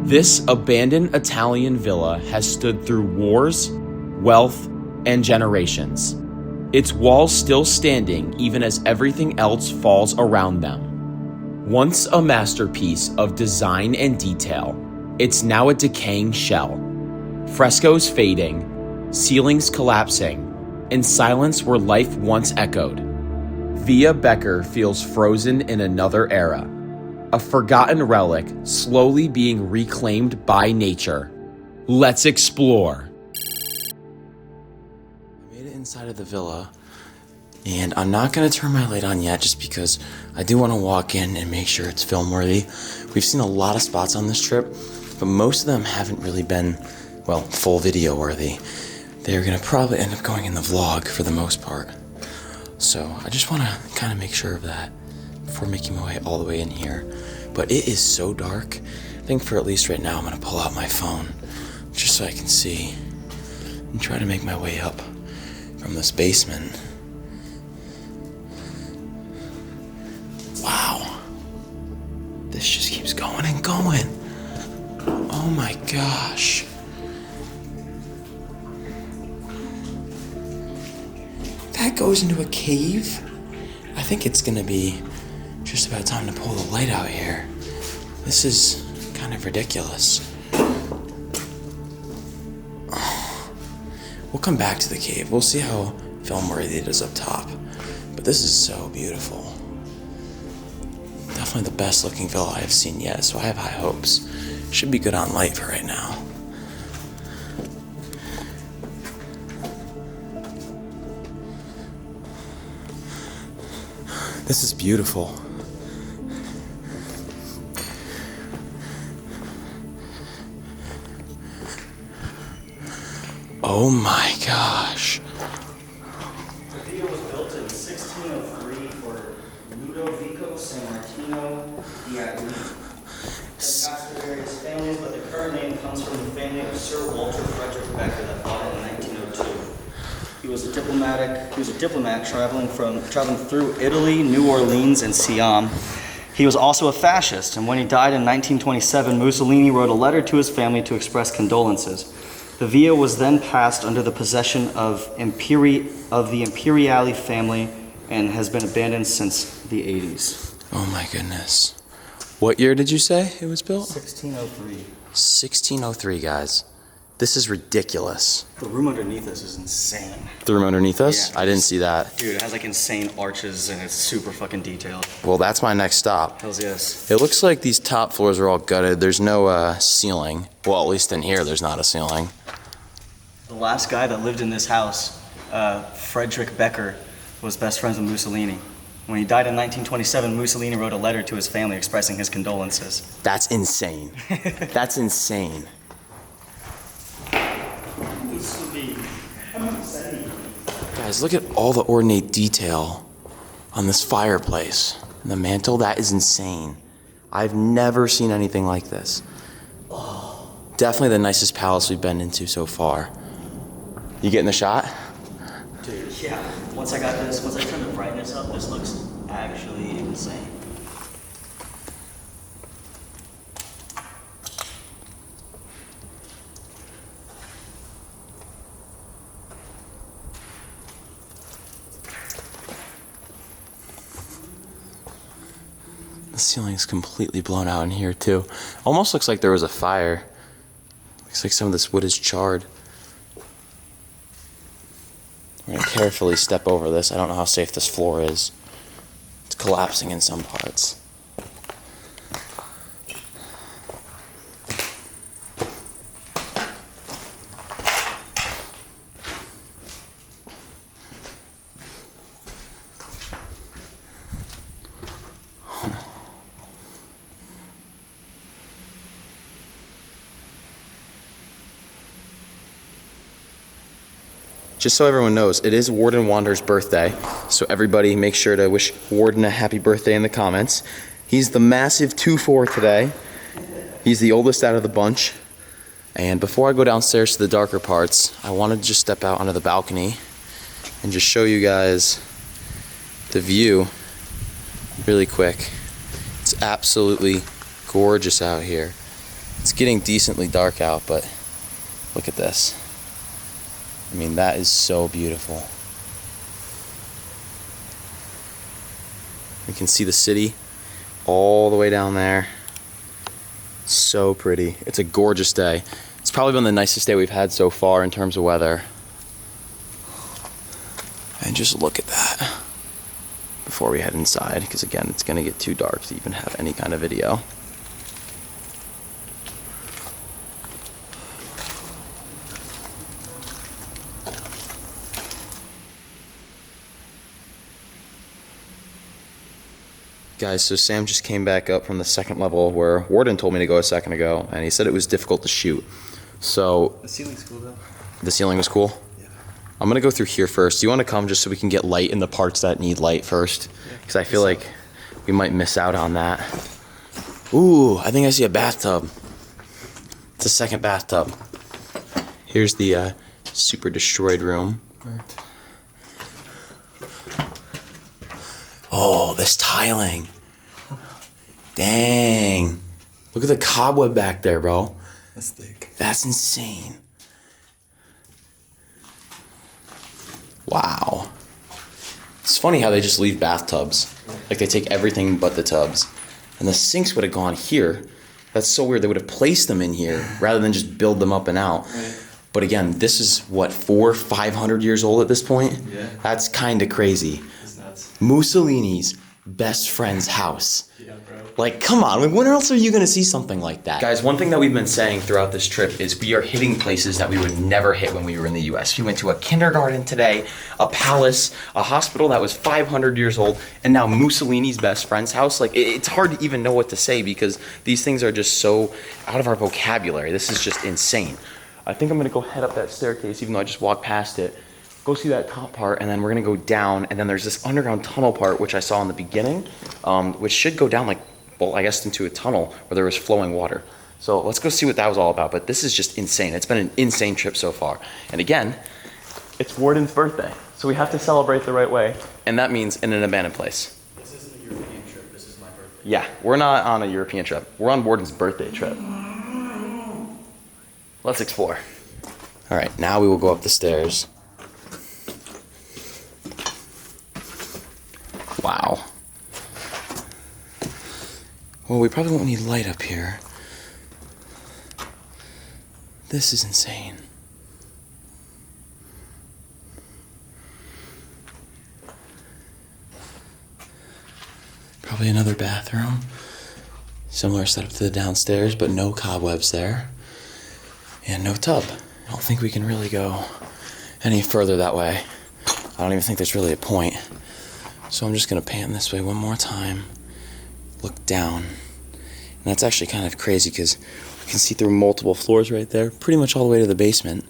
This abandoned Italian villa has stood through wars, wealth, and generations. Its walls still standing even as everything else falls around them. Once a masterpiece of design and detail, it's now a decaying shell. Frescoes fading, ceilings collapsing, and silence where life once echoed. Villa Becker feels frozen in another era. A forgotten relic slowly being reclaimed by nature. Let's explore. I made it inside of the villa, and I'm not going to turn my light on yet just because I do want to walk in and make sure it's film worthy. We've seen a lot of spots on this trip, but most of them haven't really been, well, full video worthy. They're going to probably end up going in the vlog for the most part. So I just want to kind of make sure of that before making my way all the way in here. But it is so dark. I think for at least right now I'm going to pull out my phone just so I can see and try to make my way up from this basement. Wow. This just keeps going and going. Oh my gosh. That goes into a cave? I think it's going to be just about time to pull the light out here. This is kind of ridiculous. We'll come back to the cave. We'll see how film worthy it is up top. But this is so beautiful. Definitely the best looking villa I have seen yet, so I have high hopes. Should be good on light for right now. This is beautiful. Oh my gosh. The villa was built in 1603 for Ludovico San Martino di Agli. It passed through various families, but the current name comes from the family of Sir Walter Becker that bought it in 1902. He was a diplomat traveling through Italy, New Orleans, and Siam. He was also a fascist, and when he died in 1927, Mussolini wrote a letter to his family to express condolences. The villa was then passed under the possession of the Imperiali family and has been abandoned since the 80s. Oh my goodness. What year did you say it was built? 1603. 1603, guys. This is ridiculous. The room underneath us is insane. The room underneath us? Yeah. I didn't see that. Dude, it has like insane arches and it's super fucking detailed. Well, that's my next stop. Hells yes. It looks like these top floors are all gutted. There's no ceiling. Well, at least in here, there's not a ceiling. The last guy that lived in this house, Frederick Becker, was best friends with Mussolini. When he died in 1927, Mussolini wrote a letter to his family expressing his condolences. That's insane. That's insane. Guys, look at all the ornate detail on this fireplace and the mantle. That is insane. I've never seen anything like this. Definitely the nicest palace we've been into so far. You getting the shot? Dude, yeah. Once I turn the brightness up, this looks actually insane. The ceiling's completely blown out in here too. Almost looks like there was a fire. Looks like some of this wood is charred. We're gonna carefully step over this. I don't know how safe this floor is. It's collapsing in some parts. Just so everyone knows, it is Warden Wander's birthday, so everybody make sure to wish Warden a happy birthday in the comments. He's the massive 2'4" today. He's the oldest out of the bunch. And before I go downstairs to the darker parts, I wanted to just step out onto the balcony and just show you guys the view really quick. It's absolutely gorgeous out here. It's getting decently dark out, but look at this. I mean, that is so beautiful. You can see the city all the way down there. So pretty. It's a gorgeous day. It's probably been the nicest day we've had so far in terms of weather. And just look at that before we head inside, because again, it's going to get too dark to even have any kind of video. Guys, so Sam just came back up from the second level where Warden told me to go a second ago, and he said it was difficult to shoot. So the ceiling's cool though. The ceiling was cool? Yeah. I'm gonna go through here first. Do you want to come just so we can get light in the parts that need light first? Because I feel like we might miss out on that. Ooh, I think I see a bathtub. It's a second bathtub. Here's the super destroyed room. Oh, this tiling. Dang. Look at the cobweb back there, bro. That's thick. That's insane. Wow. It's funny how they just leave bathtubs. Like they take everything but the tubs. And the sinks would have gone here. That's so weird. They would have placed them in here rather than just build them up and out. Right. But again, this is what, 400-500 years old at this point? Yeah. That's kind of crazy. That's nuts. Mussolini's best friend's house. Yeah, bro. Like, come on, when else are you gonna see something like that? Guys, one thing that we've been saying throughout this trip is we are hitting places that we would never hit when we were in the US. We went to a kindergarten today, a palace, a hospital that was 500 years old, and now Mussolini's best friend's house. Like, it's hard to even know what to say because these things are just so out of our vocabulary. This is just insane. I think I'm gonna go head up that staircase, even though I just walked past it. Go see that top part, and then we're gonna go down, and then there's this underground tunnel part, which I saw in the beginning, which should go down like, well, I guess into a tunnel where there was flowing water. So let's go see what that was all about, but this is just insane. It's been an insane trip so far. And again, it's Warden's birthday, so we have to celebrate the right way, and that means in an abandoned place. This isn't a European trip, this is my birthday. Yeah, we're not on a European trip. We're on Warden's birthday trip. Let's explore. All right, now we will go up the stairs. Wow. Well, we probably won't need light up here. This is insane. Probably another bathroom. Similar setup to the downstairs, but no cobwebs there. And no tub. I don't think we can really go any further that way. I don't even think there's really a point. So I'm just gonna pan this way one more time. Look down. And that's actually kind of crazy because we can see through multiple floors right there, pretty much all the way to the basement.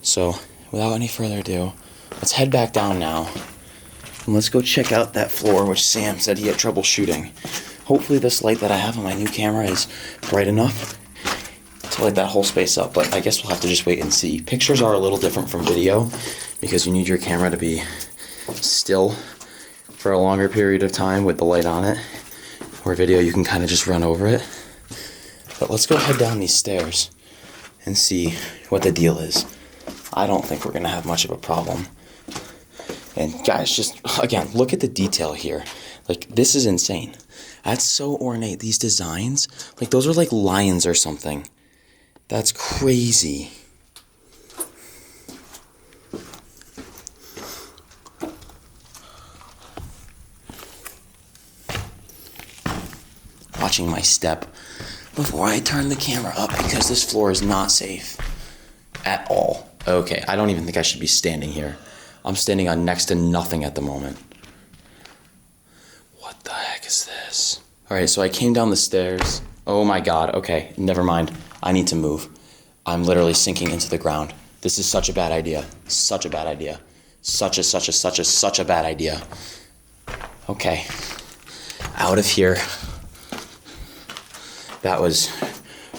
So without any further ado, let's head back down now. And let's go check out that floor, which Sam said he had trouble shooting. Hopefully this light that I have on my new camera is bright enough to light that whole space up, but I guess we'll have to just wait and see. Pictures are a little different from video because you need your camera to be still for a longer period of time with the light on it. Where video you can kind of just run over it. But let's go head down these stairs and see what the deal is. I don't think we're gonna have much of a problem. And guys, just again, look at the detail here. Like, this is insane. That's so ornate. These designs, like those are like lions or something. That's crazy. Watching my step before I turn the camera up because this floor is not safe at all. Okay, I don't even think I should be standing here. I'm standing on next to nothing at the moment. What the heck is this? All right, so I came down the stairs. Oh my God, okay, never mind. I need to move. I'm literally sinking into the ground. This is such a bad idea. Such a bad idea. Such a bad idea. Okay, out of here. That was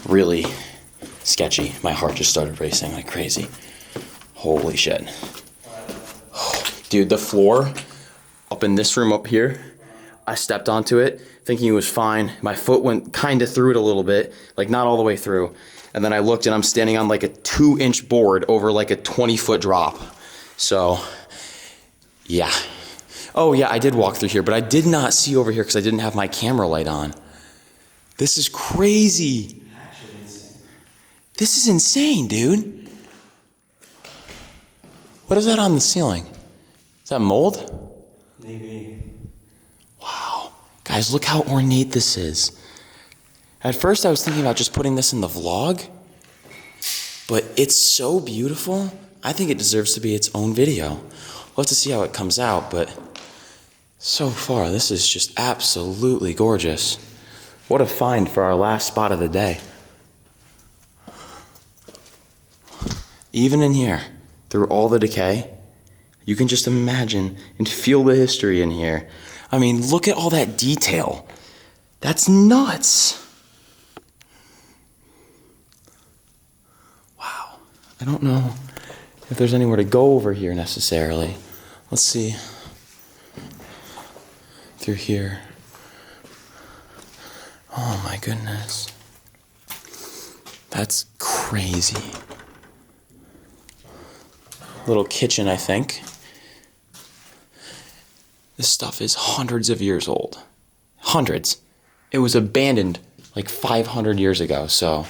really sketchy. My heart just started racing like crazy. Holy shit. Dude, the floor up in this room up here, I stepped onto it thinking it was fine. My foot went kind of through it a little bit, like not all the way through. And then I looked and I'm standing on like a 2-inch board over like a 20-foot drop. So, yeah. Oh yeah, I did walk through here, but I did not see over here because I didn't have my camera light on. This is crazy. Actually insane. This is insane, dude. What is that on the ceiling? Is that mold? Maybe. Wow. Guys, look how ornate this is. At first I was thinking about just putting this in the vlog, but it's so beautiful. I think it deserves to be its own video. We'll have to see how it comes out, but so far this is just absolutely gorgeous. What a find for our last spot of the day. Even in here, through all the decay, you can just imagine and feel the history in here. I mean, look at all that detail. That's nuts. Wow. I don't know if there's anywhere to go over here necessarily. Let's see. Through here. Oh my goodness. That's crazy. Little kitchen, I think. This stuff is hundreds of years old. Hundreds. It was abandoned like 500 years ago, so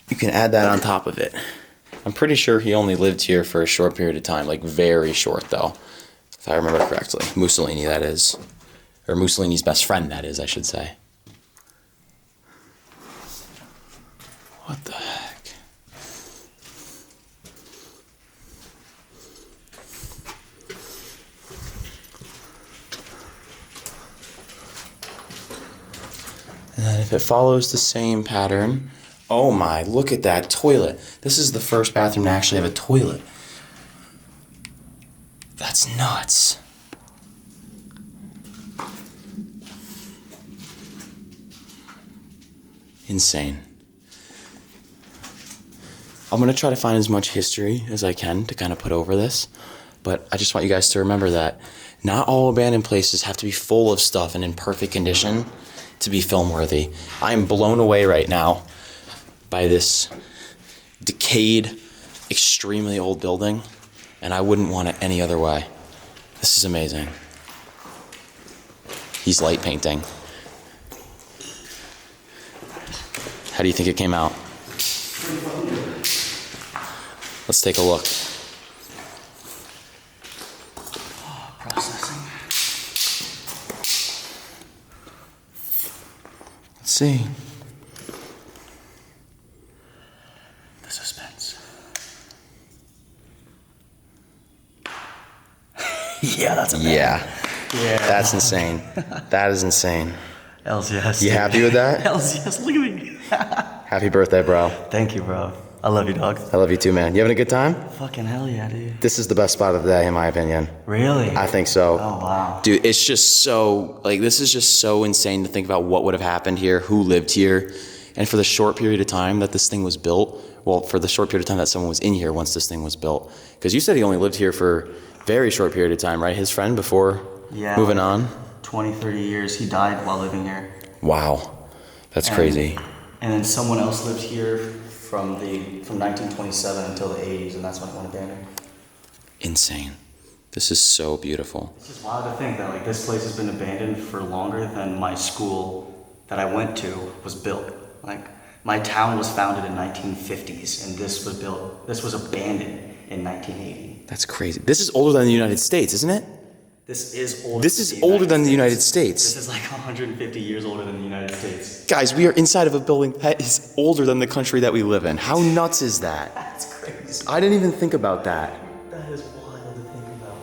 you can add that on top of it. I'm pretty sure he only lived here for a short period of time, like very short though, if I remember correctly. Mussolini, that is. Or Mussolini's best friend, that is, I should say. What the heck? And then if it follows the same pattern, oh my, look at that toilet. This is the first bathroom to actually have a toilet. That's nuts. Insane. I'm going to try to find as much history as I can to kind of put over this, but I just want you guys to remember that not all abandoned places have to be full of stuff and in perfect condition to be film worthy. I am blown away right now by this decayed, extremely old building, and I wouldn't want it any other way. This is amazing. He's light painting. How do you think it came out? Let's take a look. Processing. Let's see. The suspense. Yeah, that's amazing. Yeah, that's insane. That is insane. Hells yes. You dude. happy with that? Hells yes. Look at me. Happy birthday, bro. Thank you, bro. I love you, dog. I love you too, man. You having a good time? Fucking hell yeah, dude. This is the best spot of the day, in my opinion. Really? I think so. Oh, wow. Dude, it's just so, like, this is just so insane to think about what would have happened here, who lived here, and for the short period of time that this thing was built, well, for the short period of time that someone was in here once this thing was built. Because you said he only lived here for a very short period of time, right? His friend before moving on? 20, 30 years. He died while living here. Wow. That's crazy. And then someone else lived here from 1927 until the 80s, and that's when it went abandoned. Insane. This is so beautiful. It's just wild to think that like this place has been abandoned for longer than my school that I went to was built. Like my town was founded in 1950s, and this was abandoned in 1980. That's crazy. This is older than the United States, isn't it? This is older. This is older than the United States. This is like 150 years older than the United States. Guys, we are inside of a building that is older than the country that we live in. How nuts is that? That's crazy. I didn't even think about that. That is wild to think about.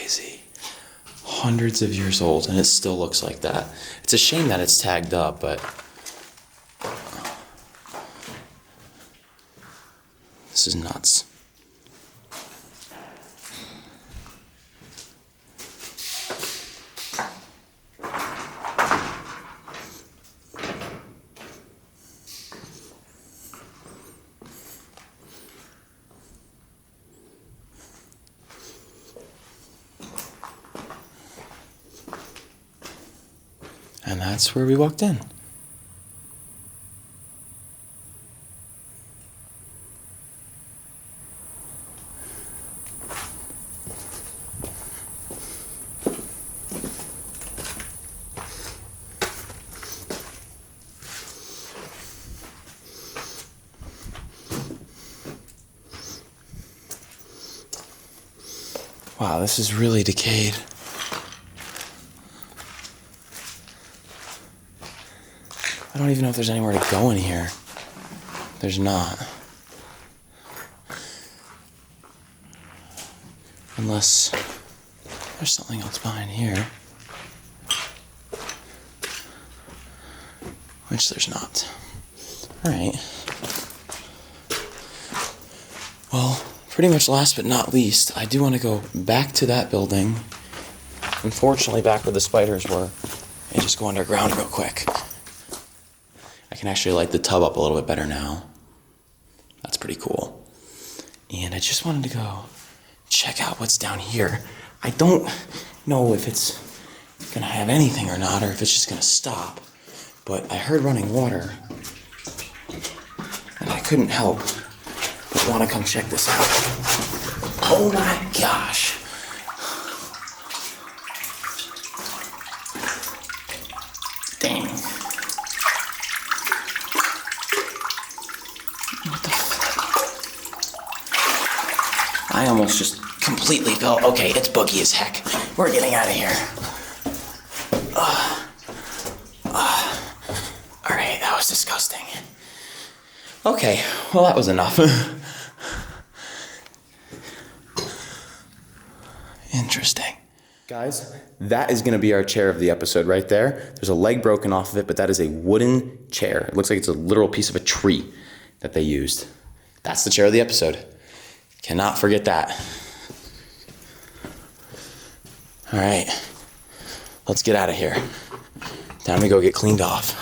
crazy. Hundreds of years old, and it still looks like that. It's a shame that it's tagged up, but this is nuts. And that's where we walked in. Wow, this is really decayed. I don't even know if there's anywhere to go in here. There's not. Unless there's something else behind here. Which there's not. Alright. Well, pretty much last but not least, I do want to go back to that building. Unfortunately, back where the spiders were. And just go underground real quick. I can actually light the tub up a little bit better now. That's pretty cool. And I just wanted to go check out what's down here. I don't know if it's gonna have anything or not, or if it's just gonna stop. But I heard running water, and I couldn't help but want to come check this out. Oh my gosh. Dang. What the fuck? I almost just completely fell. Okay, it's boogie as heck. We're getting out of here. Alright, that was disgusting. Okay, well that was enough. Interesting. Guys, that is going to be our chair of the episode right there. There's a leg broken off of it, but that is a wooden chair. It looks like it's a literal piece of a tree that they used. That's the chair of the episode. Cannot forget that. All right, let's get out of here. Time to go get cleaned off.